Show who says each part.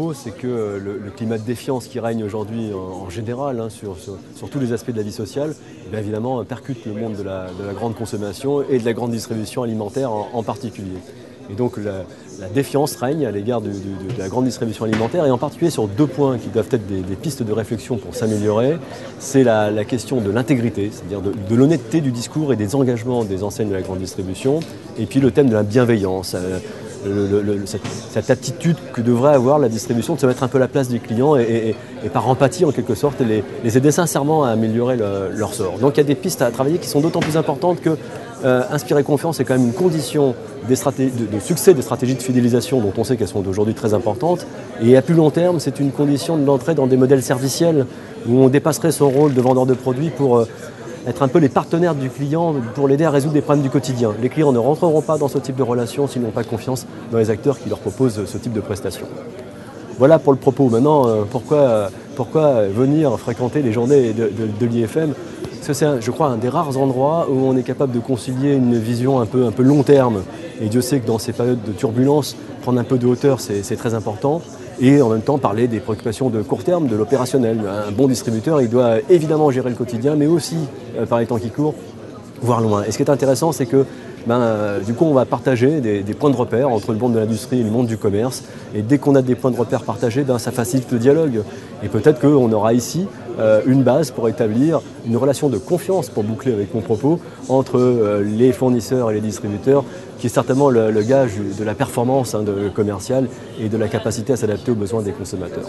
Speaker 1: propos, c'est que le climat de défiance qui règne aujourd'hui en général sur tous les aspects de la vie sociale, bien évidemment percute le monde de la grande consommation et de la grande distribution alimentaire en particulier. Et donc la défiance règne à l'égard de la grande distribution alimentaire et en particulier sur deux points qui doivent être des pistes de réflexion pour s'améliorer. C'est la question de l'intégrité, c'est-à-dire de l'honnêteté du discours et des engagements des enseignes de la grande distribution, et puis le thème de la bienveillance. Cette attitude que devrait avoir la distribution de se mettre un peu à la place des clients et par empathie en quelque sorte les aider sincèrement à améliorer leur sort. Donc il y a des pistes à travailler qui sont d'autant plus importantes que inspirer confiance est quand même une condition de succès des stratégies de fidélisation dont on sait qu'elles sont aujourd'hui très importantes, et à plus long terme c'est une condition de l'entrée dans des modèles serviciels où on dépasserait son rôle de vendeur de produits pour être un peu les partenaires du client pour l'aider à résoudre des problèmes du quotidien. Les clients ne rentreront pas dans ce type de relation s'ils n'ont pas confiance dans les acteurs qui leur proposent ce type de prestations. Voilà pour le propos. Maintenant, pourquoi venir fréquenter les journées de l'IFM? Parce que c'est, je crois, un des rares endroits où on est capable de concilier une vision un peu long terme. Et Dieu sait que dans ces périodes de turbulence, prendre un peu de hauteur, c'est très important. Et en même temps parler des préoccupations de court terme, de l'opérationnel. Un bon distributeur, il doit évidemment gérer le quotidien, mais aussi, par les temps qui courent, voir loin. Et ce qui est intéressant, c'est que du coup, on va partager des points de repère entre le monde de l'industrie et le monde du commerce. Et dès qu'on a des points de repère partagés, ça facilite le dialogue. Et peut-être qu'on aura ici une base pour établir une relation de confiance, pour boucler avec mon propos, entre les fournisseurs et les distributeurs, qui est certainement le gage de la performance commerciale et de la capacité à s'adapter aux besoins des consommateurs.